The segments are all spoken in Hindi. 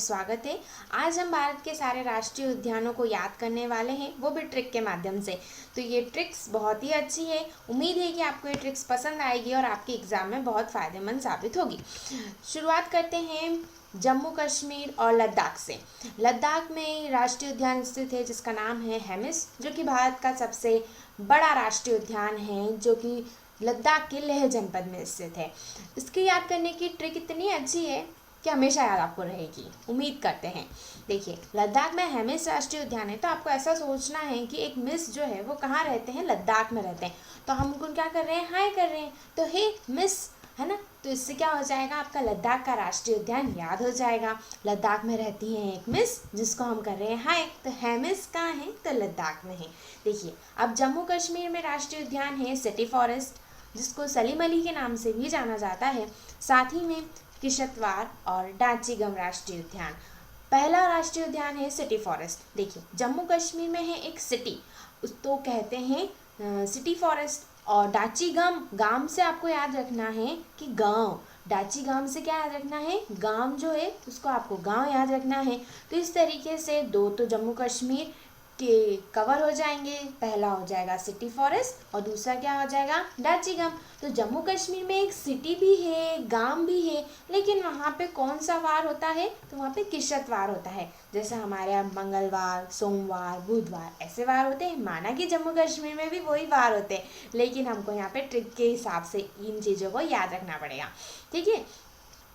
स्वागत है। आज हम भारत के सारे राष्ट्रीय उद्यानों को याद करने वाले हैं, वो भी ट्रिक के माध्यम से। तो ये ट्रिक्स बहुत ही अच्छी है। उम्मीद है कि आपको ये ट्रिक्स पसंद आएगी और आपके एग्ज़ाम में बहुत फ़ायदेमंद साबित होगी। शुरुआत करते हैं जम्मू कश्मीर और लद्दाख से। लद्दाख में राष्ट्रीय उद्यान स्थित है जिसका नाम है हेमिस, जो कि भारत का सबसे बड़ा राष्ट्रीय उद्यान है, जो कि लद्दाख के लेह जनपद में स्थित है। इसके याद करने की ट्रिक इतनी अच्छी है कि हमेशा याद आपको रहेगी, उम्मीद करते हैं। देखिए, लद्दाख में हेमिस राष्ट्रीय उद्यान है, तो आपको ऐसा सोचना है कि एक मिस जो है वो कहाँ रहते हैं, लद्दाख में रहते हैं। तो हम उनको क्या कर रहे हैं, हाय कर रहे हैं, तो हे मिस, है ना। तो इससे क्या हो जाएगा, आपका लद्दाख का राष्ट्रीय उद्यान याद हो जाएगा। लद्दाख में रहती है एक मिस जिसको हम कर रहे हैं हाय, तो है मिस कहाँ है, तो लद्दाख में है। देखिए, अब जम्मू कश्मीर में राष्ट्रीय उद्यान है सिटी फॉरेस्ट, जिसको सलीम अली के नाम से भी जाना जाता है। साथ ही में किश्तवाड़ और डांचीगम राष्ट्रीय उद्यान। पहला राष्ट्रीय उद्यान है सिटी फॉरेस्ट। देखिए, जम्मू कश्मीर में है एक सिटी, उसको कहते हैं सिटी फॉरेस्ट। और डांचीगम, गांव से आपको याद रखना है कि गांव, डांचीगम से क्या याद रखना है, गांव जो है उसको आपको गांव याद रखना है। तो इस तरीके से दो तो जम्मू कश्मीर के कवर हो जाएंगे। पहला हो जाएगा सिटी फॉरेस्ट और दूसरा क्या हो जाएगा, डांचीगम। तो जम्मू कश्मीर में एक सिटी भी है, गांव भी है, लेकिन वहाँ पे कौन सा वार होता है, तो वहाँ पे किश्तवाड़ होता है। जैसे हमारे यहाँ मंगलवार, सोमवार, बुधवार ऐसे वार होते हैं। माना कि जम्मू कश्मीर में भी वही वार होते हैं, लेकिन हमको यहाँ पे ट्रिक के हिसाब से इन चीज़ों को याद रखना पड़ेगा, ठीक है।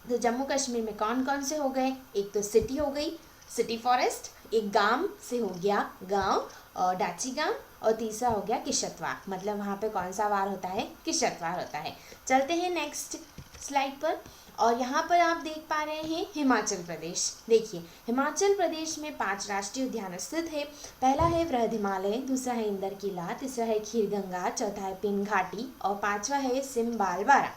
तो जम्मू कश्मीर में कौन कौन से हो गए, एक तो सिटी हो गई, सिटी फॉरेस्ट, एक गांव से हो गया गांव और डांचीगम, और तीसरा हो गया किश्तवाड़। मतलब वहाँ पे कौन सा वार होता है, किश्तवाड़ होता है। चलते हैं नेक्स्ट स्लाइड पर, और यहाँ पर आप देख पा रहे हैं हिमाचल प्रदेश। देखिए, हिमाचल प्रदेश में 5 राष्ट्रीय उद्यान स्थित है। पहला है वृहद हिमालय, दूसरा है इंदर किला, तीसरा है खीरगंगा, चौथा है पिन घाटी और पांचवा है सिम्बालवारा।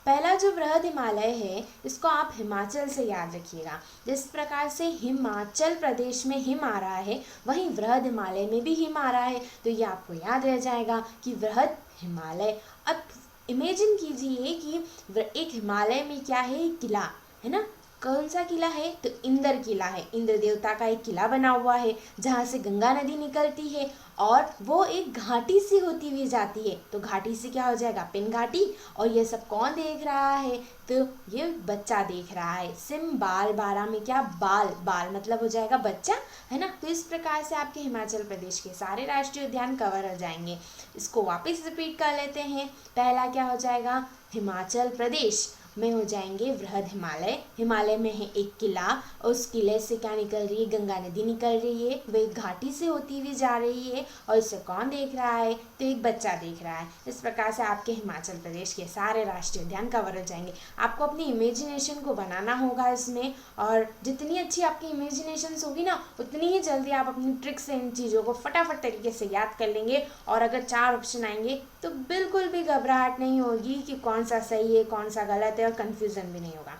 पहला जो वृहद हिमालय है, इसको आप हिमाचल से याद रखिएगा। जिस प्रकार से हिमाचल प्रदेश में हिम आ रहा है, वहीं वृहद हिमालय में भी हिम आ रहा है, तो ये आपको याद रह जाएगा कि वृहद हिमालय। अब इमेजिन कीजिए कि एक हिमालय में क्या है, एक किला है ना। कौन सा किला है, तो इंद्र किला है। इंद्र देवता का एक किला बना हुआ है, जहाँ से गंगा नदी निकलती है और वो एक घाटी से होती हुई जाती है। तो घाटी से क्या हो जाएगा, पिन घाटी। और ये सब कौन देख रहा है, तो ये बच्चा देख रहा है। सिम्बालवारा में क्या, बाल, बाल मतलब हो जाएगा बच्चा, है ना। तो इस प्रकार से आपके हिमाचल प्रदेश के सारे राष्ट्रीय उद्यान कवर हो जाएंगे। इसको वापस रिपीट कर लेते हैं। पहला क्या हो जाएगा, हिमाचल प्रदेश में हो जाएंगे वृहद हिमालय। हिमालय में है एक किला, और उस किले से क्या निकल रही है, गंगा नदी निकल रही है, वो एक घाटी से होती हुई जा रही है। और इसे कौन देख रहा है, तो एक बच्चा देख रहा है। इस प्रकार से आपके हिमाचल प्रदेश के सारे राष्ट्रीय उद्यान कवर हो जाएंगे। आपको अपनी इमेजिनेशन को बनाना होगा इसमें, और जितनी अच्छी आपकी इमेजिनेशन होगी ना, उतनी ही जल्दी आप अपनी ट्रिक से इन चीज़ों को फटाफट तरीके से याद कर लेंगे। और अगर 4 ऑप्शन आएंगे तो बिल्कुल भी घबराहट नहीं होगी कि कौन सा सही है कौन सा गलत है, और कन्फ्यूज़न भी नहीं होगा।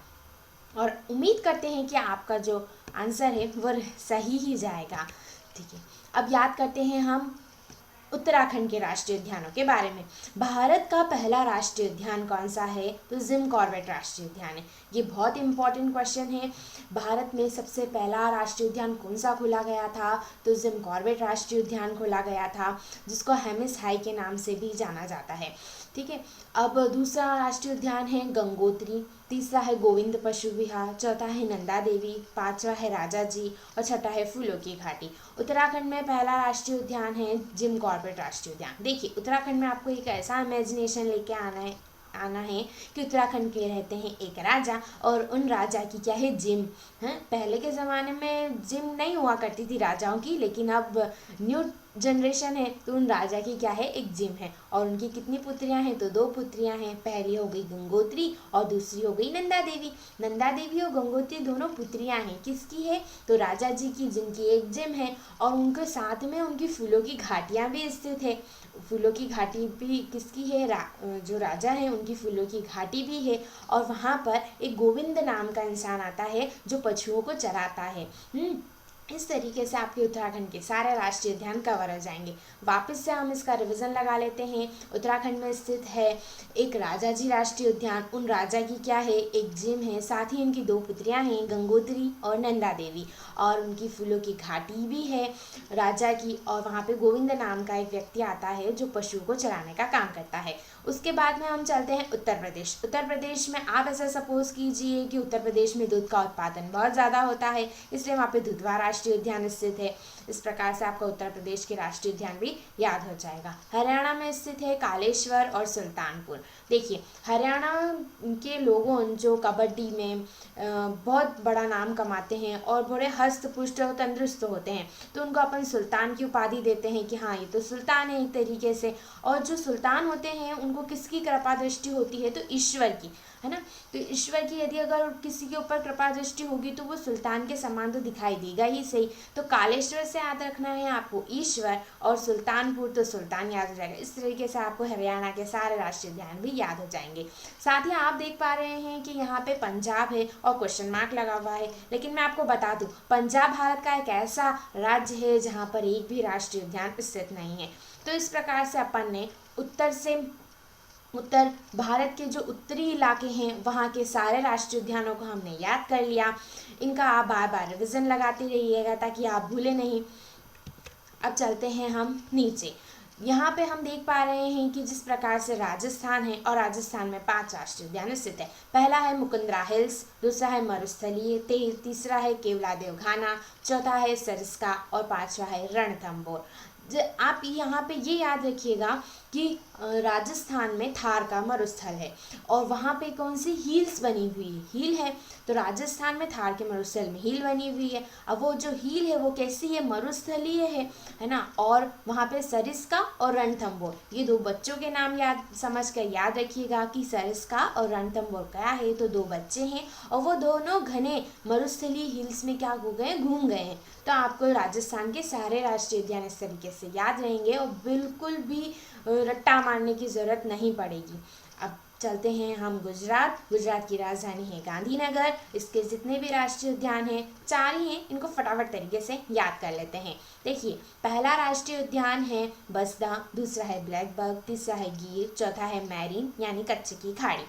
और उम्मीद करते हैं कि आपका जो आंसर है वो सही ही जाएगा, ठीक है। अब याद करते हैं हम उत्तराखंड के राष्ट्रीय उद्यानों के बारे में। भारत का पहला राष्ट्रीय उद्यान कौन सा है, तो जिम कॉर्बेट राष्ट्रीय उद्यान है। ये बहुत इंपॉर्टेंट क्वेश्चन है। भारत में सबसे पहला राष्ट्रीय उद्यान कौन सा खोला गया था, तो जिम कॉर्बेट राष्ट्रीय उद्यान खोला गया था, जिसको हेमिस हाई के नाम से भी जाना जाता है, ठीक है। अब दूसरा राष्ट्रीय उद्यान है गंगोत्री, तीसरा है गोविंद पशु विहार, चौथा है नंदा देवी, पांचवा है राजा जी और छठा है फूलों की घाटी। उत्तराखंड में पहला राष्ट्रीय उद्यान है जिम कॉर्बेट राष्ट्रीय उद्यान। देखिए, उत्तराखंड में आपको एक ऐसा इमेजिनेशन लेके आना है कि उत्तराखंड के रहते हैं एक राजा, और उन राजा की क्या है, जिम है। पहले के ज़माने में जिम नहीं हुआ करती थी राजाओं की, लेकिन अब न्यू जनरेशन है तो उन राजा की क्या है, एक जिम है। और उनकी कितनी पुत्रियां हैं, तो 2 पुत्रियां हैं। पहली हो गई गंगोत्री और दूसरी हो गई नंदा देवी। नंदा देवी और गंगोत्री दोनों पुत्रियां हैं, किसकी है, तो राजा जी की, जिनकी एक जिम है। और उनके साथ में उनकी फूलों की घाटियां भी स्थित है। फूलों की घाटी भी किसकी है, जो राजा हैं उनकी फूलों की घाटी भी है। और वहाँ पर एक गोविंद नाम का इंसान आता है जो पशुओं को चराता है। इस तरीके से आपके उत्तराखंड के सारे राष्ट्रीय उद्यान कवर हो जाएंगे। वापस से हम इसका रिवीजन लगा लेते हैं। उत्तराखंड में स्थित है एक राजाजी राष्ट्रीय उद्यान। उन राजा की क्या है, एक जिम है, साथ ही उनकी 2 पुत्रियां हैं, गंगोत्री और नंदा देवी, और उनकी फूलों की घाटी भी है राजा की। और वहाँ पे गोविंद नाम का एक व्यक्ति आता है जो पशुओं को चराने का काम करता है। उसके बाद में हम चलते हैं उत्तर प्रदेश। उत्तर प्रदेश में आप ऐसा सपोज कीजिए कि उत्तर प्रदेश में दूध का उत्पादन बहुत ज़्यादा होता है, इसलिए वहाँ पे दुधवा राष्ट्रीय उद्यान स्थित है। इस प्रकार से आपका उत्तर प्रदेश के राष्ट्रीय उद्यान भी याद हो जाएगा। हरियाणा में स्थित है कालेश्वर और सुल्तानपुर। देखिए, हरियाणा के लोगों जो कबड्डी में बहुत बड़ा नाम कमाते हैं और बड़े हस्त पुष्ट और तंदुरुस्त होते हैं, तो उनको अपन सुल्तान की उपाधि देते हैं कि हाँ, ये तो सुल्तान है एक तरीके से। और जो सुल्तान होते हैं उनको किसकी कृपा दृष्टि होती है, तो ईश्वर की, है ना। तो ईश्वर की यदि अगर किसी के ऊपर कृपा दृष्टि होगी तो वो सुल्तान के समान तो दिखाई देगा ही सही। तो कालेश्वर से याद रखना है आपको ईश्वर, और सुल्तानपुर तो सुल्तान याद हो जाएगा। इस तरीके से आपको हरियाणा के सारे राष्ट्रीय उद्यान भी याद हो जाएंगे। साथ ही आप देख पा रहे हैं कि यहाँ पे पंजाब है और क्वेश्चन मार्क लगा हुआ है, लेकिन मैं आपको बता दूं, पंजाब भारत का एक ऐसा राज्य है जहाँ पर एक भी राष्ट्रीय उद्यान स्थित नहीं है। तो इस प्रकार से अपन ने उत्तर भारत के जो उत्तरी इलाके हैं वहाँ के सारे राष्ट्रीय उद्यानों को हमने याद कर लिया। इनका आप बार बार रिविजन लगाते रहिएगा ताकि आप भूले नहीं। अब चलते हैं हम नीचे। यहाँ पे हम देख पा रहे हैं कि जिस प्रकार से राजस्थान है, और राजस्थान में 5 राष्ट्रीय उद्यान स्थित है। पहला है मुकुंदरा हिल्स, दूसरा है मरुस्थलीय, तीसरा है केवलादेव घाना, चौथा है सरिस्का और 5वां है रणथंभौर। आप यहाँ पे ये याद रखिएगा कि राजस्थान में थार का मरुस्थल है और वहाँ पे कौन सी हील्स बनी हुई है, हील है। तो राजस्थान में थार के मरुस्थल में हील बनी हुई है। अब वो जो हील है वो कैसी है, मरुस्थलीय है ना। और वहाँ पे सरिस्का और रणथंभौर, ये 2 बच्चों के नाम समझ कर याद रखिएगा कि सरिस्का और रणथंभौर क्या है, तो 2 बच्चे हैं और वो दोनों घने मरुस्थलीय हिल्स में क्या हो गए, घूम गए हैं। तो आपको राजस्थान के सारे राष्ट्रीय उद्यान इस तरीके से याद रहेंगे और बिल्कुल भी रट्टा मारने की ज़रूरत नहीं पड़ेगी। अब चलते हैं हम गुजरात। गुजरात की राजधानी है गांधीनगर। इसके जितने भी राष्ट्रीय उद्यान हैं 4 ही हैं, इनको फटाफट तरीके से याद कर लेते हैं। देखिए, पहला राष्ट्रीय उद्यान है बसदा, दूसरा है ब्लैकबक, तीसरा है गिर, चौथा है मैरीन यानी कच्चे की खाड़ी।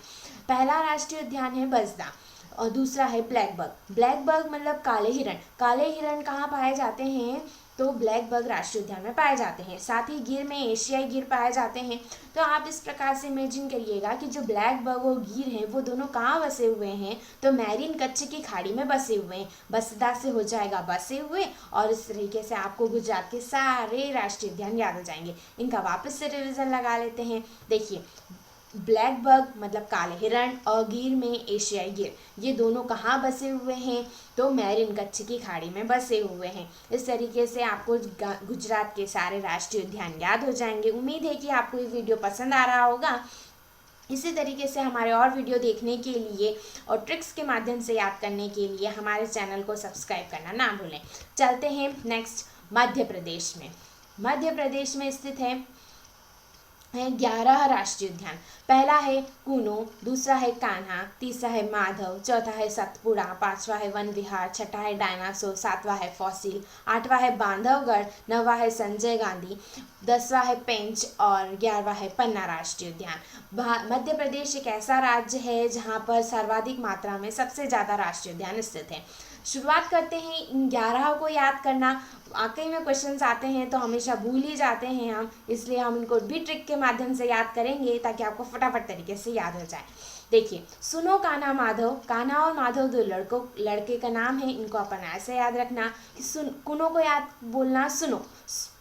पहला राष्ट्रीय उद्यान है बसदा और दूसरा है ब्लैकबक। ब्लैकबक मतलब काले हिरण। काले हिरण कहाँ पाए जाते हैं, तो ब्लैकबक राष्ट्रीय उद्यान में पाए जाते हैं। साथ ही गिर में एशियाई गिर पाए जाते हैं। तो आप इस प्रकार से इमेजिन करिएगा कि जो ब्लैकबक और गिर हैं वो दोनों कहाँ बसे हुए हैं, तो मैरीन कच्चे की खाड़ी में बसे हुए हैं। बसदा से हो जाएगा बसे हुए, और इस तरीके से आपको गुजरात के सारे राष्ट्रीय उद्यान याद हो जाएंगे। इनका वापस से रिविजन लगा लेते हैं। देखिए, ब्लैकबक मतलब काले हिरण और गिर में एशियाई गिर, ये दोनों कहाँ बसे हुए हैं, तो मैरीन कच्छ की खाड़ी में बसे हुए हैं। इस तरीके से आपको गुजरात के सारे राष्ट्रीय उद्यान याद हो जाएंगे। उम्मीद है कि आपको ये वीडियो पसंद आ रहा होगा। इसी तरीके से हमारे और वीडियो देखने के लिए और ट्रिक्स के माध्यम से याद करने के लिए हमारे चैनल को सब्सक्राइब करना ना भूलें। चलते हैं नेक्स्ट मध्य प्रदेश में। मध्य प्रदेश में स्थित है 11 राष्ट्रीय उद्यान। पहला है कूनो, दूसरा है कान्हा, तीसरा है माधव, चौथा है सतपुड़ा, 5वां है वन विहार, छठा है डायनासोर, 7वां है फॉसिल, 8वां है बांधवगढ़, 9वां है संजय गांधी, 10वां है पेंच और 11वां है पन्ना राष्ट्रीय उद्यान। मध्य प्रदेश एक ऐसा राज्य है जहाँ पर सर्वाधिक मात्रा में सबसे ज़्यादा राष्ट्रीय उद्यान स्थित है। शुरुआत करते हैं इन 11 को याद करना। वाकई में क्वेश्चंस आते हैं तो हमेशा भूल ही जाते हैं हम, इसलिए हम इनको भी ट्रिक के माध्यम से याद करेंगे ताकि आपको फटाफट तरीके से याद हो जाए। देखिए, सुनो कान्हा माधव। कान्हा और माधव 2 लड़के का नाम है। इनको अपन ऐसे याद रखना कि कुनो को याद बोलना सुनो,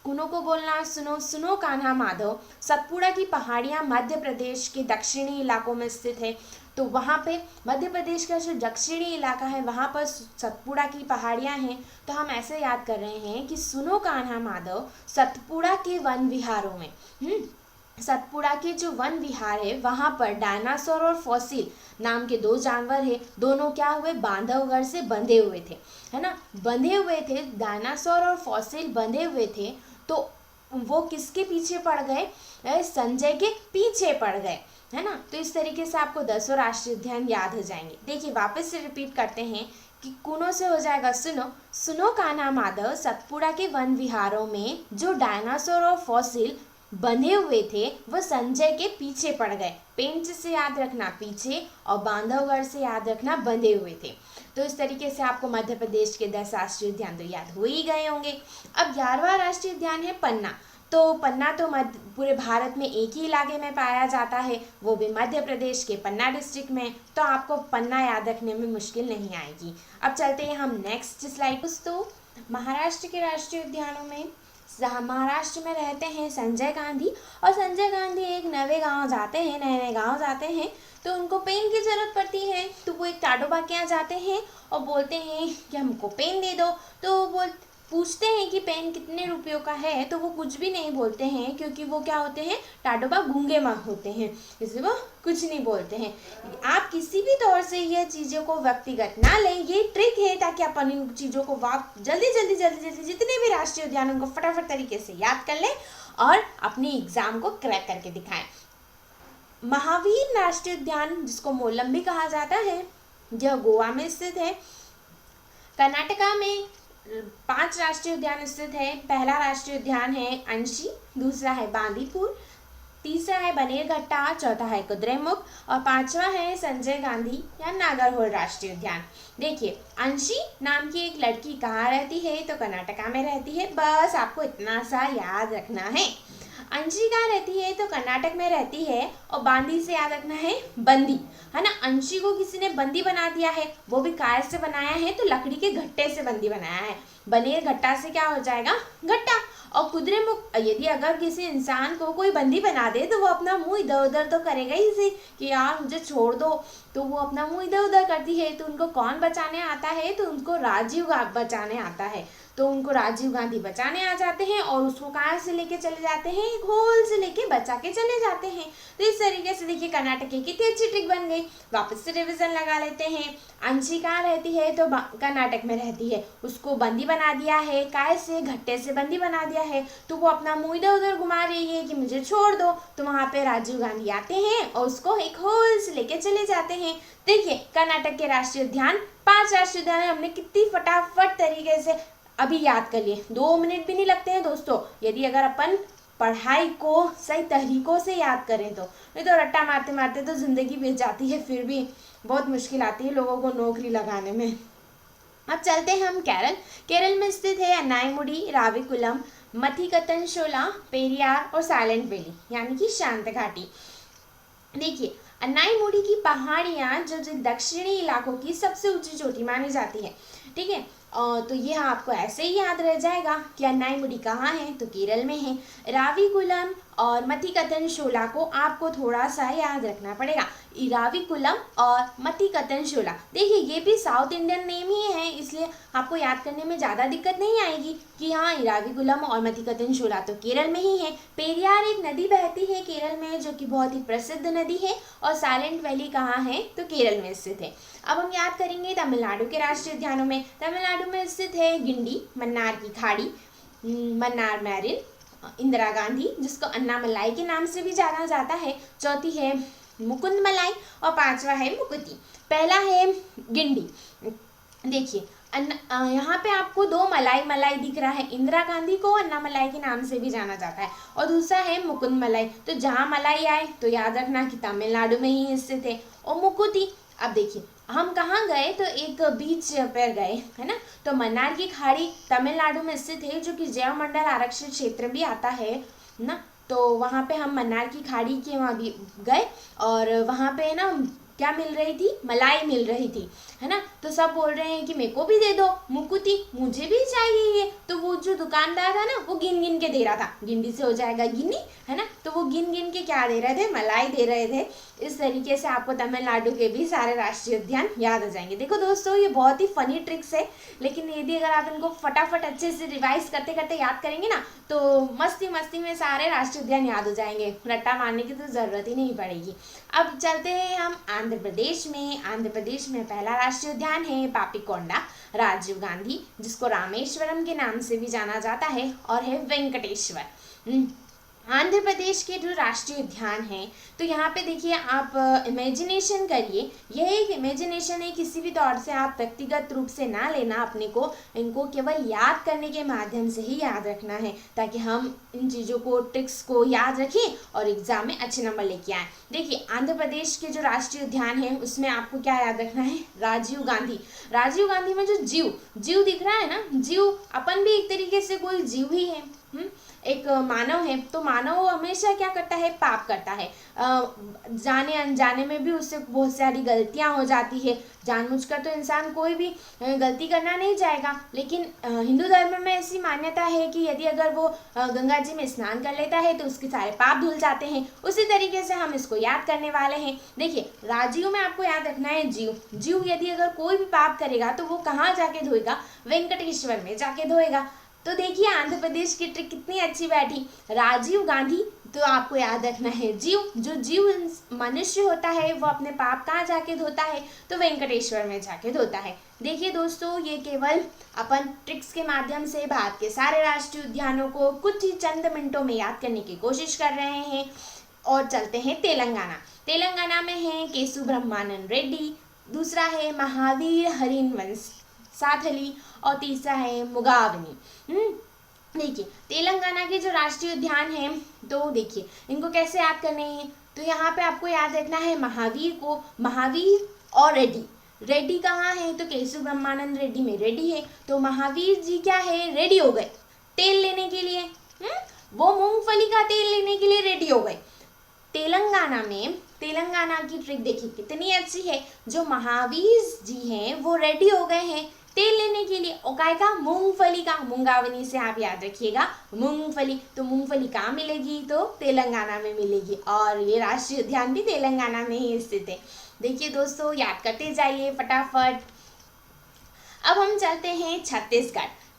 कुनो को बोलना सुनो, सुनो कान्हा माधव। सतपुड़ा की पहाड़ियाँ मध्य प्रदेश के दक्षिणी इलाकों में स्थित है। तो वहाँ पे मध्य प्रदेश का जो दक्षिणी इलाका है वहाँ पर सतपुड़ा की पहाड़ियाँ हैं। तो हम ऐसे याद कर रहे हैं कि सुनो कान्हा माधव सतपुड़ा के वन विहारों में, सतपुड़ा के जो वन विहार है वहाँ पर डायनासोर और फॉसिल नाम के 2 जानवर है। दोनों क्या हुए, बांधवगढ़ से बंधे हुए थे, है ना, बंधे हुए थे। डायनासोर और फॉसिल बंधे हुए थे तो वो किसके पीछे पड़ गए, संजय के पीछे पड़ गए, है ना। तो इस तरीके से आपको 10 राष्ट्रीय उद्यान याद हो जाएंगे। देखिए, वापस से रिपीट करते हैं कि कुनों से हो जाएगा सुनो। सुनो कान्हा माधव, सतपुड़ा के वन विहारों में जो डायनासोर और फॉसिल बंधे हुए थे वो संजय के पीछे पड़ गए। पेंच से याद रखना पीछे और बांधवगढ़ से याद रखना बंधे हुए थे। तो इस तरीके से आपको मध्य प्रदेश के 10 राष्ट्रीय उद्यान तो याद हो ही गए होंगे। अब 11वां राष्ट्रीय उद्यान है पन्ना। तो पन्ना तो मध्य पूरे भारत में एक ही इलाके में पाया जाता है, वो भी मध्य प्रदेश के पन्ना डिस्ट्रिक्ट में। तो आपको पन्ना याद रखने में मुश्किल नहीं आएगी। अब चलते हैं हम नेक्स्ट स्लाइड। दोस्तों, महाराष्ट्र के राष्ट्रीय उद्यानों में महाराष्ट्र में रहते हैं संजय गांधी, और संजय गांधी एक नए गांव जाते हैं, नए गांव जाते हैं तो उनको पेन की ज़रूरत पड़ती है। तो वो एक टाटोबा के यहाँ जाते हैं और बोलते हैं कि हमको पेन दे दो। तो वो पूछते हैं कि पेन कितने रुपयों का है, तो वो कुछ भी नहीं बोलते हैं, क्योंकि वो क्या होते हैं, टाटोबा गूंगे माँ होते हैं, इसलिए वो कुछ नहीं बोलते हैं। आप किसी भी तौर से ये चीज़ों को व्यक्तिगत ना लें, ये ट्रिक है ताकि अपन इन चीज़ों को जल्दी जल्दी जल्दी जल्दी जितने भी राष्ट्रीय उद्यान उनको फटाफट तरीके से याद कर लें और अपने एग्जाम को क्रैक करके दिखाएं। महावीर राष्ट्रीय उद्यान, जिसको मोलम भी कहा जाता है, यह गोवा में स्थित है। कर्नाटका में 5 राष्ट्रीय उद्यान स्थित है। पहला राष्ट्रीय उद्यान है अंशी, दूसरा है बांदीपुर, तीसरा है बनेरघट्टा, चौथा है कुद्रेमुख और 5वां है संजय गांधी या नागरहोल राष्ट्रीय उद्यान। देखिए, अंशी नाम की एक लड़की कहाँ रहती है, तो कर्नाटका में रहती है। बस आपको इतना सा याद रखना है। अंशी कहाँ रहती है, तो कर्नाटक में रहती है। और बांदी से याद रखना है बंदी, है ना। अंशी को किसी ने बंदी बना दिया है, वो भी काय से बनाया है, तो लकड़ी के घट्टे से बंदी बनाया है। बनेर घट्टा से क्या हो जाएगा, घट्टा। और कुद्रेमुख, यदि अगर किसी इंसान को कोई बंदी बना दे तो वो अपना मुंह इधर उधर तो करेगा ही से कि यार मुझे छोड़ दो, तो वो अपना मुंह इधर उधर करती है। तो उनको कौन बचाने आता है, तो उनको राजीव बचाने आता है। तो उनको राजीव गांधी बचाने आ जाते हैं और उसको कहाँ से लेके चले जाते हैं, एक होल से लेके बचा के चले जाते हैं। तो इस तरीके से देखिए कर्नाटक की कितनी अच्छी ट्रिक बन गई। वापस से रिवीजन लगा लेते हैं। अंशी कहाँ रहती है, तो कर्नाटक में रहती है। उसको बंदी बना दिया है, काय से, घट्टे से बंदी बना दिया है। तो वो अपना मुंह इधर उधर घुमा रही है कि मुझे छोड़ दो। तो वहाँ पे राजीव गांधी आते हैं और उसको एक होल से लेके चले जाते हैं। देखिए, कर्नाटक के राष्ट्रीय उद्यान 5 राष्ट्रीय उद्यान हमने कितनी फटाफट तरीके से अभी याद कर लिए। 2 मिनट भी नहीं लगते हैं दोस्तों, यदि अगर अपन पढ़ाई को सही तरीकों से याद करें तो। नहीं तो रट्टा मारते मारते तो ज़िंदगी बीत जाती है, फिर भी बहुत मुश्किल आती है लोगों को नौकरी लगाने में। अब चलते हैं हम केरल। केरल में स्थित है अन्नाईमुडी, राविकुलम, मथिकतनशोला, पेरियार और साइलेंट वैली यानी कि शांत घाटी। देखिए, अन्नाईमुडी की पहाड़ियाँ जो दक्षिणी इलाकों की सबसे ऊंची चोटी मानी जाती है। ठीक है, तो ये आपको ऐसे ही याद रह जाएगा कि अन्नाईमुडी कहाँ है, तो केरल में है। राविकुलम और मथिकतनशोला को आपको थोड़ा सा याद रखना पड़ेगा। इराविकुलम और मथिकतनशोला, देखिए ये भी साउथ इंडियन नेम ही है, इसलिए आपको याद करने में ज़्यादा दिक्कत नहीं आएगी कि हाँ इराविकुलम और मथिकतनशोला तो केरल में ही है। पेरियार एक नदी बहती है केरल में जो कि बहुत ही प्रसिद्ध नदी है। और साइलेंट वैली कहाँ है, तो केरल में स्थित है। अब हम याद करेंगे तमिलनाडु के राष्ट्रीय उद्यानों में। तमिलनाडु में स्थित है गिंडी, मन्नार की खाड़ी, मन्नार मैरिन, इंदिरा गांधी जिसको अन्नामलाई के नाम से भी जाना जाता है, चौथी है मुकुंद मलाई और 5वां है मुकुति। पहला है गिंडी। देखिए यहाँ पे आपको 2 मलाई दिख रहा है। इंदिरा गांधी को अन्नामलाई के नाम से भी जाना जाता है और दूसरा है मुकुंद मलाई। तो जहाँ मलाई आए तो याद रखना कि तमिलनाडु में ही स्थित है। और मुकुति, अब देखिए हम कहाँ गए, तो एक बीच पर गए, है ना। तो मन्नार की खाड़ी तमिलनाडु में स्थित है जो कि जैव मंडल आरक्षित क्षेत्र भी आता है ना। तो वहाँ पे हम मन्नार की खाड़ी के वहाँ भी गए और वहाँ पे ना क्या मिल रही थी, मलाई मिल रही थी, है ना। तो सब बोल रहे हैं कि मेरे को भी दे दो मुकुति, मुझे भी चाहिए ये। तो वो जो दुकानदार था ना वो गिन गिन के दे रहा था, गिंडी से हो जाएगा गिन्नी, है ना। तो वो गिन गिन के क्या दे रहे थे, मलाई दे रहे थे। इस तरीके से आपको तमिलनाडु के भी सारे राष्ट्रीय उद्यान याद हो जाएंगे। देखो दोस्तों ये बहुत ही फनी ट्रिक्स है, लेकिन यदि अगर आप इनको फटाफट अच्छे से रिवाइज करते करते याद करेंगे ना तो मस्ती मस्ती में सारे राष्ट्रीय उद्यान याद हो जाएंगे, रट्टा मारने की तो ज़रूरत ही नहीं पड़ेगी। अब चलते हैं हम आंध्र प्रदेश में। आंध्र प्रदेश में पहला राष्ट्रीय उद्यान है पापीकोंडा, राजीव गांधी जिसको रामेश्वरम के नाम से भी जाना जाता है, और है वेंकटेश्वर। आंध्र प्रदेश के जो राष्ट्रीय उद्यान है, तो यहाँ पे देखिए आप इमेजिनेशन करिए। यह एक इमेजिनेशन है, किसी भी तौर से आप व्यक्तिगत रूप से ना लेना अपने को, इनको केवल याद करने के माध्यम से ही याद रखना है, ताकि हम इन चीज़ों को, ट्रिक्स को याद रखें और एग्जाम में अच्छे नंबर लेके आए। देखिए आंध्र प्रदेश के जो राष्ट्रीय उद्यान है उसमें आपको क्या याद रखना है, राजीव गांधी। राजीव गांधी में जो जीव दिख रहा है ना, जीव, अपन भी एक तरीके से कोई जीव ही है। एक मानव है, तो मानव हमेशा क्या करता है, पाप करता है। जाने अनजाने में भी उससे बहुत सारी गलतियां हो जाती है। जानबूझकर तो इंसान कोई भी गलती करना नहीं चाहेगा, लेकिन हिंदू धर्म में ऐसी मान्यता है कि यदि अगर वो गंगा जी में स्नान कर लेता है तो उसके सारे पाप धुल जाते हैं। उसी तरीके से हम इसको याद करने वाले हैं। देखिए राजीव में आपको याद रखना है जीव यदि अगर कोई भी पाप करेगा तो वो कहाँ जाके धोएगा, वेंकटेश्वर में जाके धोएगा। तो देखिए आंध्र प्रदेश की ट्रिक कितनी अच्छी बैठी। राजीव गांधी, तो आपको याद रखना है जो जीव मनुष्य होता है वो अपने पाप कहाँ जाके धोता है, तो वेंकटेश्वर में जाके धोता है। देखिए दोस्तों, ये केवल अपन ट्रिक्स के माध्यम से भारत के सारे राष्ट्रीय उद्यानों को कुछ ही चंद मिनटों में याद करने की कोशिश कर रहे हैं। और चलते हैं तेलंगाना में है केशु ब्रह्मानंद रेड्डी, दूसरा है महावीर हरिवंश साथली और तीसरा है मुगावनी। देखिए तेलंगाना के जो राष्ट्रीय उद्यान है, तो देखिए इनको कैसे याद करने हैं, तो यहाँ पे आपको याद रखना है महावीर और रेड्डी कहाँ है, तो केशु ब्रह्मानंद रेड्डी में रेड्डी है। तो महावीर जी क्या है, रेडी हो गए तेल लेने के लिए। वो मूंगफली का तेल लेने के लिए रेडी हो गए। तेलंगाना की ट्रिक देखिए कितनी अच्छी है। जो महावीर जी हैं वो रेडी हो गए हैं तेल लेने के लिए, उगाए का मूंगफली का, मुंगावनी से आप याद रखिएगा मूंगफली। तो मूंगफली कहाँ मिलेगी, तो तेलंगाना में मिलेगी, और ये राष्ट्रीय उद्यान भी तेलंगाना में ही स्थित है। देखिए दोस्तों, याद करते जाइए फटाफट। अब हम चलते हैं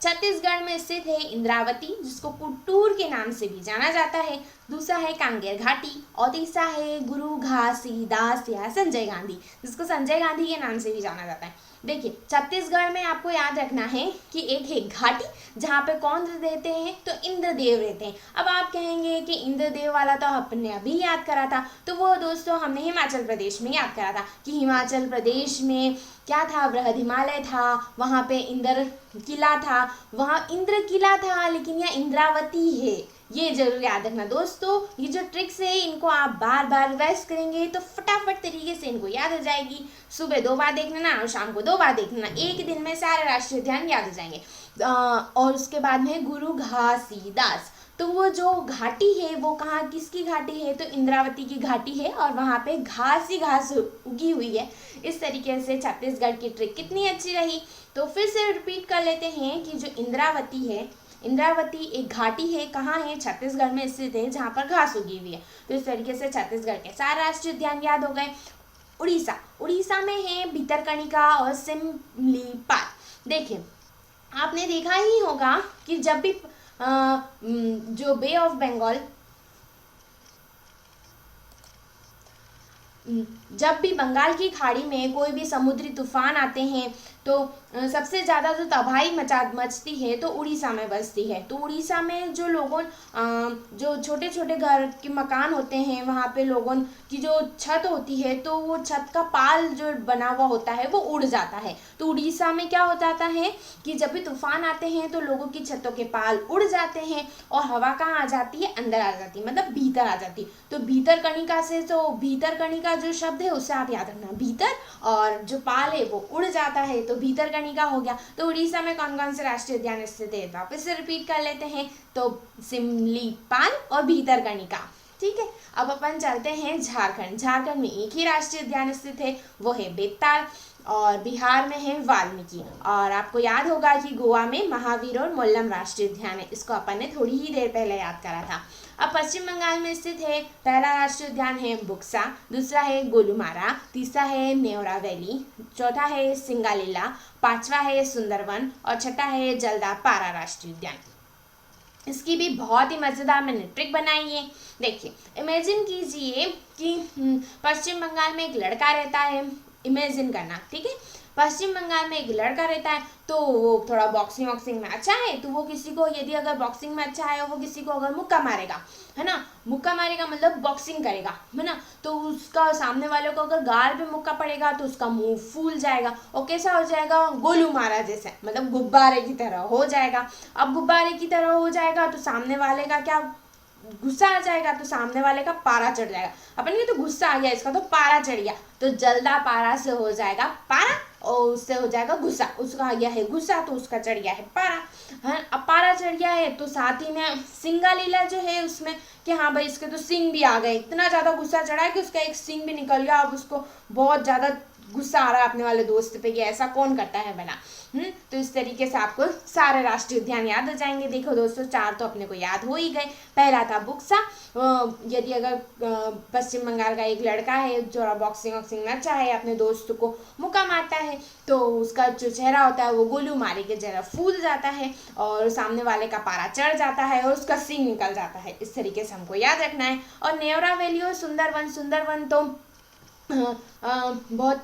छत्तीसगढ़ में स्थित है इंद्रावती, जिसको कुट्टूर के नाम से भी जाना जाता है। दूसरा है कांगेर घाटी, और तीसरा है गुरु घासीदास या संजय गांधी, जिसको संजय गांधी के नाम से भी जाना जाता है। देखिए छत्तीसगढ़ में आपको याद रखना है कि एक है घाटी, जहाँ पे कौन रहते हैं, तो इंद्रदेव रहते हैं। अब आप कहेंगे कि इंद्रदेव वाला तो आपने अभी याद करा था, तो वो दोस्तों हमने हिमाचल प्रदेश में याद करा था कि हिमाचल प्रदेश में क्या था, बृहद हिमालय था, वहाँ पे इंद्र किला था, वहाँ इंद्र किला था, लेकिन यह इंद्रावती है। ये जरूर याद रखना दोस्तों। ये जो ट्रिक्स है इनको आप बार बार रिवाइज करेंगे तो फटाफट तरीके से इनको याद हो जाएगी। सुबह 2 बार देख लेना और शाम को 2 बार देख लेना, एक दिन में सारे राष्ट्रीय उद्यान याद हो जाएंगे। और उसके बाद में गुरु घासीदास, तो वो जो घाटी है वो कहाँ, किसकी घाटी है, तो इंद्रावती की घाटी है, और वहाँ पे घास ही घास उगी हुई है। इस तरीके से छत्तीसगढ़ की ट्रिक कितनी अच्छी रही। तो फिर से रिपीट कर लेते हैं कि जो इंद्रावती एक घाटी है, कहाँ है, छत्तीसगढ़ में स्थित है, जहाँ पर घास उगी हुई है। तो इस तरीके से छत्तीसगढ़ के सारे राष्ट्रीय उद्यान याद हो गए। उड़ीसा में है भितरकनिका और सिमलीपाल। देखिए आपने देखा ही होगा कि जब भी जो बे ऑफ बंगाल, जब भी बंगाल की खाड़ी में कोई भी समुद्री तूफान आते हैं तो सबसे ज़्यादा जो तबाही मचती है तो उड़ीसा में बसती है। तो उड़ीसा में जो लोगों जो छोटे छोटे घर के मकान होते हैं, वहाँ पे लोगों की जो छत होती है तो वो छत का पाल जो बना हुआ होता है वो उड़ जाता है। तो उड़ीसा में क्या हो जाता है कि जब भी तूफान आते हैं तो लोगों की छतों के पाल उड़ जाते हैं और हवा कहाँ आ जाती है, अंदर आ जाती है, मतलब भीतर आ जाती है। तो भीतरकनिका से, तो भीतरकनिका जो शब्द है उससे आप याद रखना, भीतर, और जो पाल है वो उड़ जाता है, तो भीतरकनिका हो गया। तो उड़ीसा में कौन कौन से राष्ट्रीय उद्यान स्थित है, वापस से रिपीट कर लेते हैं, तो सिमलीपाल और भीतरकनिका। ठीक है, अब अपन चलते हैं झारखंड में एक ही राष्ट्रीय उद्यान स्थित है, वो है बेताल, और बिहार में है वाल्मीकि। और आपको याद होगा कि गोवा में महावीर और मोल्लम राष्ट्रीय उद्यान है, इसको अपन ने थोड़ी ही देर पहले याद करा था। अब पश्चिम बंगाल में स्थित है, पहला राष्ट्रीय उद्यान है बुक्सा, दूसरा है गोलुमारा, तीसरा है नेवरा वैली, चौथा है सिंगालीला, पांचवा है सुंदरवन और छठा है जलदापारा राष्ट्रीय उद्यान। इसकी भी बहुत ही मज़ेदार मैंने ट्रिक बनाई है। देखिए इमेजिन कीजिए कि पश्चिम बंगाल में एक लड़का रहता है, इमेजिन करना, ठीक है। पश्चिम बंगाल में एक लड़का रहता है, तो वो थोड़ा बॉक्सिंग वॉक्सिंग में अच्छा है, तो वो किसी को यदि अगर बॉक्सिंग में अच्छा है, वो किसी को अगर मुक्का मारेगा, है ना, मुक्का मारेगा मतलब बॉक्सिंग करेगा, है ना, तो उसका सामने वाले को अगर गाल पे मुक्का पड़ेगा तो उसका मुंह फूल जाएगा और कैसा हो जाएगा, गोलू मारा जैसे, मतलब गुब्बारे की तरह हो जाएगा। अब गुब्बारे की तरह हो जाएगा तो सामने वाले का क्या, गुस्सा आ जाएगा, तो सामने वाले का पारा चढ़ जाएगा। अपन ये तो गुस्सा आ गया, इसका तो पारा चढ़ गया, तो जल्दा पारा से हो जाएगा पारा और उससे हो जाएगा गुस्सा, उसका आ गया है गुस्सा तो उसका चढ़ गया है पारा, है। अब पारा चढ़ गया है तो साथ ही में सिंगा लीला जो है उसमें कि हाँ भाई इसके तो सिंग भी आ गए, इतना ज़्यादा गुस्सा चढ़ा है कि उसका एक सिंग भी निकल गया। अब उसको बहुत ज़्यादा गुस्सा आ रहा है अपने वाले दोस्त पे कि ऐसा कौन करता है बना। तो इस तरीके से आपको सारे राष्ट्रीय उद्यान याद हो जाएंगे। देखो दोस्तों, 4 तो अपने को याद हो ही गए। पहला था बुक्सा, यदि अगर पश्चिम बंगाल का एक लड़का है जो बॉक्सिंग वॉक्सिंग में अच्छा है, अपने दोस्त को मुक्का मारता है तो उसका जो चेहरा होता है वो गोलू मारे के जरा फूल जाता है और सामने वाले का पारा चढ़ जाता है और उसका सींग निकल जाता है। इस तरीके से हमको याद रखना है। और नेवरा वैली और सुंदरवन तो बहुत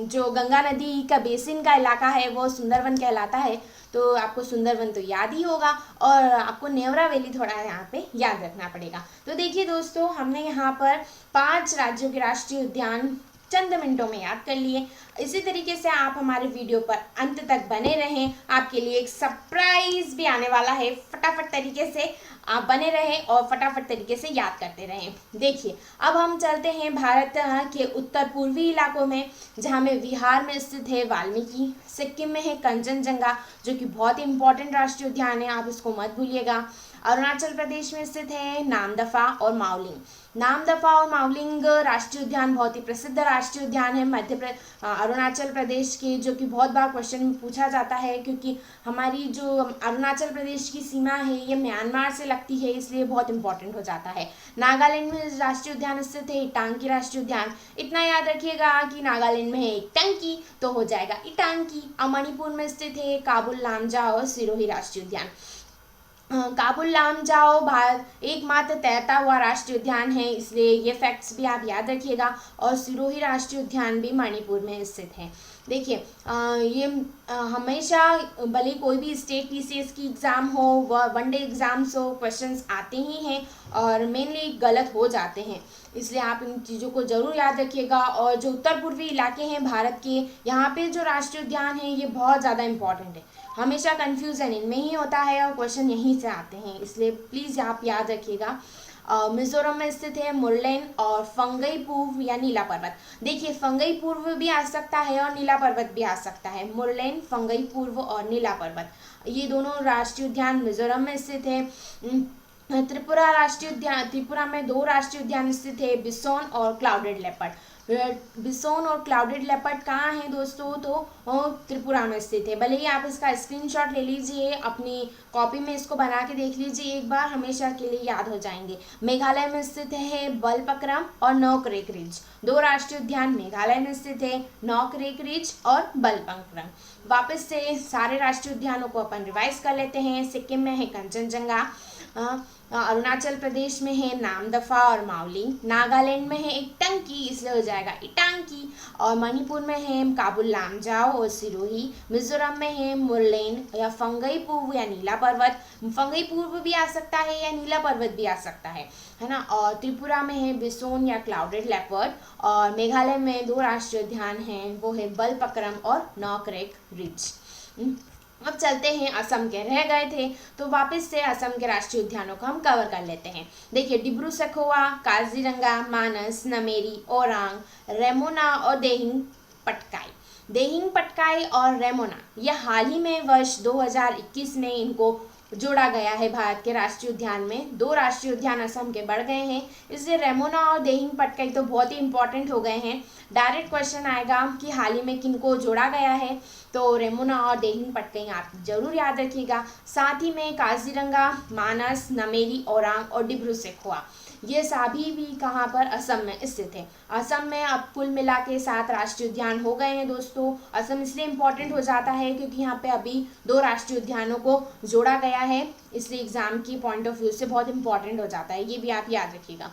जो गंगा नदी का बेसिन का इलाका है वो सुंदरवन कहलाता है, तो आपको सुंदरवन तो याद ही होगा और आपको नेवरा वैली थोड़ा यहाँ पे याद रखना पड़ेगा। तो देखिए दोस्तों, हमने यहाँ पर 5 राज्यों के राष्ट्रीय उद्यान चंद मिनटों में याद कर लिए। इसी तरीके से आप हमारे वीडियो पर अंत तक बने रहें, आपके लिए एक सरप्राइज भी आने वाला है। फटाफट तरीके से आप बने रहें और फटाफट तरीके से याद करते रहें। देखिए, अब हम चलते हैं भारत के उत्तर पूर्वी इलाकों में, जहाँ में बिहार में स्थित है वाल्मीकि, सिक्किम में है कंचनजंगा जो कि बहुत ही इंपॉर्टेंट राष्ट्रीय उद्यान है, आप इसको मत भूलिएगा। अरुणाचल प्रदेश में स्थित है नामदफा और मावलिंग। नामदफा और मावलिंग राष्ट्रीय उद्यान बहुत ही प्रसिद्ध राष्ट्रीय उद्यान है अरुणाचल प्रदेश के, जो कि बहुत बार क्वेश्चन में पूछा जाता है, क्योंकि हमारी जो अरुणाचल प्रदेश की सीमा है ये म्यांमार से लगती है, इसलिए बहुत इंपॉर्टेंट हो जाता है। नागालैंड में राष्ट्रीय उद्यान स्थित है इटांकी राष्ट्रीय उद्यान। इतना याद रखिएगा कि नागालैंड में है इटांकी तो हो जाएगा इटांकी। और मणिपुर में स्थित है काबुल लामजा और सिरोही राष्ट्रीय उद्यान। काबुल लामजाओ भारत एकमात्र तैरता हुआ राष्ट्रीय उद्यान है, इसलिए ये फैक्ट्स भी आप याद रखिएगा। और सिरोही राष्ट्रीय उद्यान भी मणिपुर में स्थित है। देखिए, ये हमेशा भले कोई भी स्टेट पीसीएस की एग्ज़ाम हो, वनडे एग्ज़ाम्स हो, क्वेश्चंस आते ही हैं और मेनली गलत हो जाते हैं, इसलिए आप इन चीज़ों को ज़रूर याद रखिएगा। और जो उत्तर पूर्वी इलाके हैं भारत के, यहाँ पे जो राष्ट्रीय उद्यान है ये बहुत ज़्यादा इंपॉर्टेंट है, हमेशा कन्फ्यूज़न इनमें ही होता है और क्वेश्चन यहीं से आते हैं, इसलिए प्लीज़ आप याद रखिएगा। मिजोरम में स्थित है मुरलेन और फंगई पूर्व या नीला पर्वत। देखिए, फंगई पूर्व भी आ सकता है और नीला पर्वत भी आ सकता है। मुरलेन, फंगई पूर्व और नीला पर्वत, ये दोनों राष्ट्रीय उद्यान मिजोरम में स्थित है। त्रिपुरा राष्ट्रीय उद्यान, त्रिपुरा में 2 राष्ट्रीय उद्यान स्थित है, बिसोन और क्लाउडेड लेपर्ड। बिसोन और क्लाउडेड लेपर्ड कहाँ है दोस्तों, तो त्रिपुरा में स्थित है। भले ही आप इसका स्क्रीनशॉट ले लीजिए, अपनी कॉपी में इसको बना के देख लीजिए एक बार, हमेशा के लिए याद हो जाएंगे। मेघालय में स्थित है बलपक्रम और नौकरेक रिज। 2 राष्ट्रीय उद्यान मेघालय में स्थित है, नौकरेक रिज और बलपक्रम। वापस से सारे राष्ट्रीय उद्यानों को अपन रिवाइज कर लेते हैं। सिक्किम में है कंचनजंगा, अरुणाचल प्रदेश में है नामदफा और मावलिंग, नागालैंड में है इटांकी इसलिए हो जाएगा इटांकी, और मणिपुर में है काबुल लामजाओ और सिरोही, मिजोरम में है मुरलेन या फंगई पूर्व या नीला पर्वत। फंगई पूर्व भी आ सकता है या नीला पर्वत भी आ सकता है ना। और त्रिपुरा में है बिसोन या क्लाउडेड लेपर्ड, और मेघालय में 2 राष्ट्रीय उद्यान हैं, वो है बलपक्रम और नौकरेक रिज। अब चलते हैं असम के, रह गए थे तो वापस से असम के राष्ट्रीय उद्यानों को हम कवर कर लेते हैं। देखिए, डिब्रू सखोवा, काजीरंगा, मानस, नमेरी, ओरांग, रेमोना और देहिंग पटकाई। देहिंग पटकाई और रेमोना ये हाल ही में वर्ष 2021 में इनको जोड़ा गया है भारत के राष्ट्रीय उद्यान में। 2 राष्ट्रीय उद्यान असम के बढ़ गए हैं, इसलिए रेमोना और देहिंग पटकाई तो बहुत ही इंपॉर्टेंट हो गए हैं। डायरेक्ट क्वेश्चन आएगा कि हाल ही में किनको जोड़ा गया है, तो रेमोना और देहिंग पटकाई आप जरूर याद रखिएगा। साथ ही में काजीरंगा, मानस, नमेरी, ओरांग और डिब्रू सखोवा ये सभी भी कहाँ पर, असम में स्थित है। असम में अब कुल मिला के 7 राष्ट्रीय उद्यान हो गए हैं दोस्तों। असम इसलिए इम्पोर्टेंट हो जाता है क्योंकि यहाँ पे अभी 2 राष्ट्रीय उद्यानों को जोड़ा गया है, इसलिए एग्जाम की पॉइंट ऑफ व्यू से बहुत इंपॉर्टेंट हो जाता है, ये भी आप याद रखिएगा।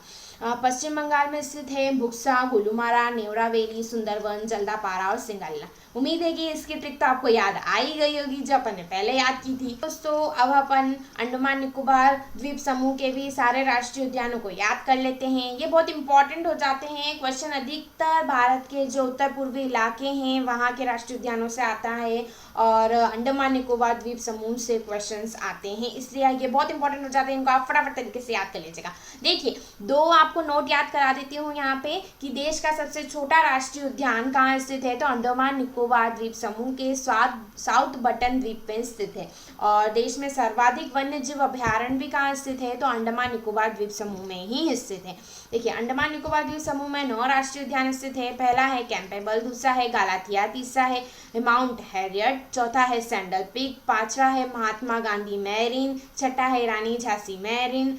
पश्चिम बंगाल में स्थित है बुक्सा, गोलुमारा, नेवरावेली, सुंदरवन, जल्दापारा और सिंगल्ला। उम्मीद है कि इसकी ट्रिक तो आपको याद आ ही गई होगी जो अपन ने पहले याद की थी। दोस्तों अब अपन अंडमान निकोबार द्वीप समूह के भी सारे राष्ट्रीय उद्यानों को याद कर लेते हैं। ये बहुत इंपॉर्टेंट हो जाते हैं क्वेश्चन, अधिकतर भारत के जो उत्तर पूर्वी इलाके हैं वहाँ के राष्ट्रीय उद्यानों से आता है और अंडमान निकोबार द्वीप समूह से क्वेश्चंस आते हैं, इसलिए ये बहुत इंपॉर्टेंट हो जाते हैं। इनको आप फटाफट तरीके से याद कर लीजिएगा। देखिए दो आपको नोट याद करा देती हूँ यहाँ पे कि देश का सबसे छोटा राष्ट्रीय उद्यान कहाँ स्थित है, तो अंडमान निकोबार द्वीप समूह के साउथ बटन द्वीप में स्थित है। और देश में सर्वाधिक वन्य जीव अभ्यारण्य भी कहाँ स्थित है, तो अंडमान निकोबार द्वीप समूह में ही स्थित है। देखिए अंडमान निकोबार द्वीप समूह में 9 राष्ट्रीय उद्यान स्थित है। पहला है कैंपेबल, दूसरा है गालाथिया, तीसरा है माउंट हैरियट, चौथा है सैंडल पीक, पांचवा है महात्मा गांधी मैरीन, छठा है रानी झांसी मैरीन,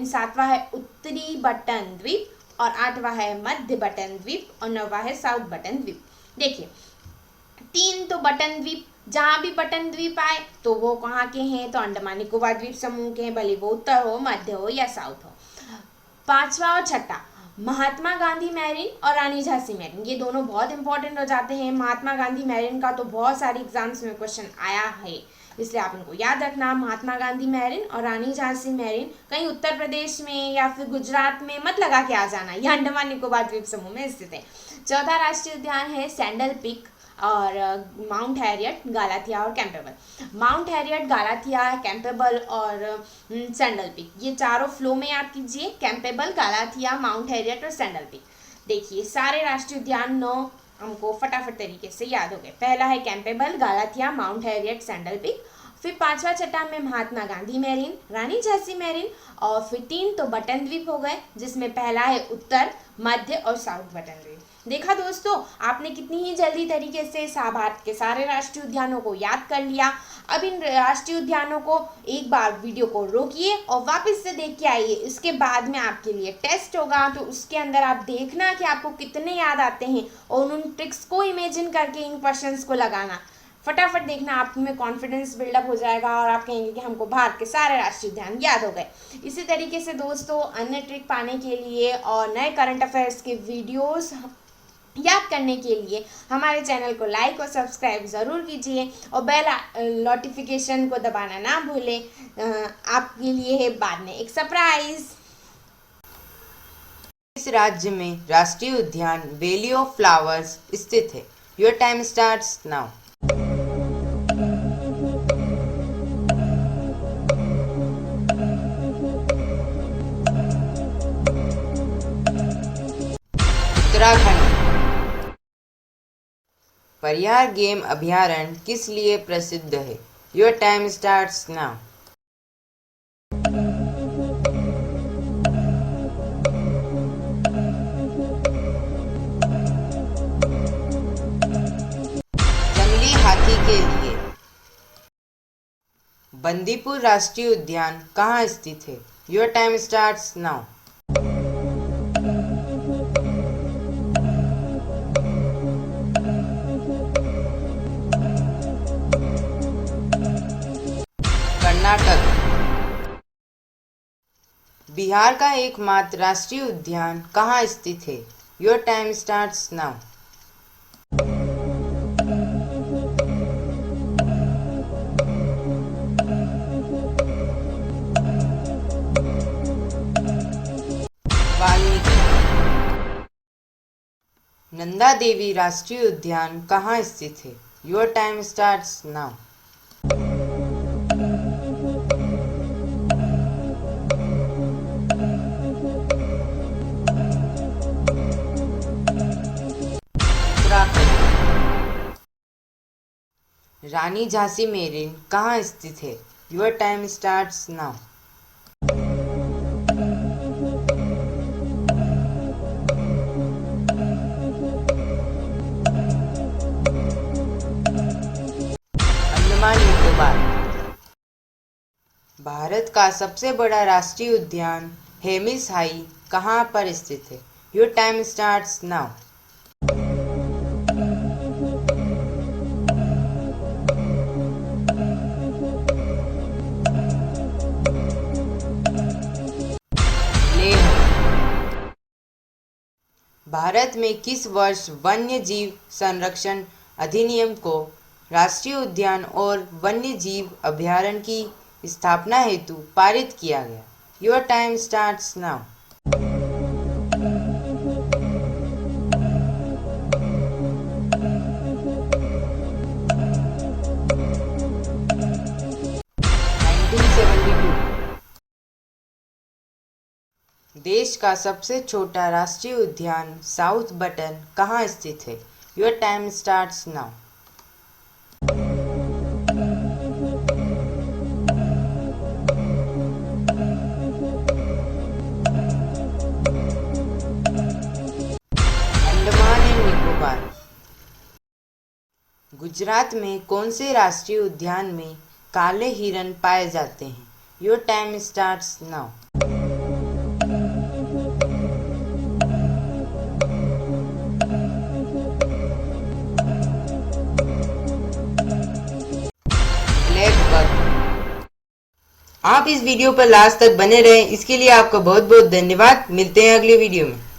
सातवां है उत्तरी बटन द्वीप और आठवां है मध्य बटन द्वीप और 9वां है साउथ बटन द्वीप। देखिए 3 तो बटन द्वीप, जहाँ भी बटन द्वीप आए तो वो कहाँ के हैं, तो अंडमान निकोबार द्वीप समूह के हैं, भले वो उत्तर हो, मध्य हो या साउथ हो। पांचवा और छठा महात्मा गांधी मैरीन और रानी झांसी मैरीन, ये दोनों बहुत इंपॉर्टेंट हो जाते हैं। महात्मा गांधी मैरीन का तो बहुत सारे एग्जाम्स में क्वेश्चन आया है, इसलिए आप इनको याद रखना। महात्मा गांधी मैरीन और रानी झांसी मैरीन कहीं उत्तर प्रदेश में या फिर गुजरात में मत लगा के आ जाना, यह अंडमान निकोबार द्वीप समूह में स्थित है। चौथा राष्ट्रीय उद्यान है सैंडल पीक और माउंट हैरियट, गालाथिया और कैंपेबल। माउंट हैरियट, गालाथिया, कैंपेबल और सैंडल पीक, ये चारों फ्लो में याद कीजिए, कैंपेबल, गालाथिया, माउंट हैरियट और सैंडल पीक। देखिए सारे राष्ट्रीय उद्यान 9 हमको फटाफट तरीके से याद हो गए। पहला है Campbell, Galathea, mount Harriet, saddle peak, फिर पांचवा छठा में महात्मा गांधी मैरीन, रानी झांसी मैरीन और फिर 3 तो बटन द्वीप हो गए, जिसमें पहला है उत्तर, मध्य और साउथ बटन द्वीप। देखा दोस्तों आपने कितनी ही जल्दी तरीके से भारत के सारे राष्ट्रीय उद्यानों को याद कर लिया। अब इन राष्ट्रीय उद्यानों को एक बार वीडियो को रोकिए और वापस से देख के आइए। इसके बाद में आपके लिए टेस्ट होगा, तो उसके अंदर आप देखना कि आपको कितने याद आते हैं और उन ट्रिक्स को इमेजिन करके इन क्वेश्चंस को लगाना। फटाफट देखना, आप में कॉन्फिडेंस बिल्डअप हो जाएगा और आप कहेंगे कि हमको भारत के सारे राष्ट्रीय उद्यान याद हो गए। इसी तरीके से दोस्तों अन्य ट्रिक पाने के लिए और नए करंट अफेयर्स के वीडियोस याद करने के लिए हमारे चैनल को लाइक और सब्सक्राइब ज़रूर कीजिए और बेल नोटिफिकेशन को दबाना ना भूलें। आपके लिए है बाद में एक सरप्राइज। इस राज्य में राष्ट्रीय उद्यान वैली ऑफ फ्लावर्स स्थित है। Your time starts now. Uttarakhand. Pariyar game अभयारण्य किस लिए प्रसिद्ध है? Your time starts now. जंगली हाथी के लिए। बंदीपुर राष्ट्रीय उद्यान कहाँ स्थित है? Your time starts now. Karnataka. Bihar का एकमात्र राष्ट्रीय उद्यान कहाँ स्थित है? Your time starts now. Valmiki. Nanda Devi राष्ट्रीय उद्यान कहाँ स्थित है? Your time starts now. Rani Jhansi marine कहाँ स्थित है? Your time starts now. Andaman Nicobar. Bharat का सबसे बड़ा राष्ट्रीय उद्यान हेमिस हाई कहाँ पर स्थित है? Your time starts now. Bharat में किस वर्ष वन्य जीव संरक्षण अधिनियम को राष्ट्रीय उद्यान और वन्य जीव अभयारण्य की स्थापना हेतु पारित किया गया? Your time starts now. 1972। देश का सबसे छोटा राष्ट्रीय उद्यान साउथ बटन कहाँ स्थित है? Your time starts now. 'Andaman and Nicobar. Gujarat में कौन से राष्ट्रीय उद्यान में काले हिरण पाए जाते हैं? Your time starts now. 'Black buck'. आप इस वीडियो पर लास्ट तक बने रहें, इसके लिए आपका बहुत बहुत धन्यवाद। मिलते हैं अगले वीडियो में।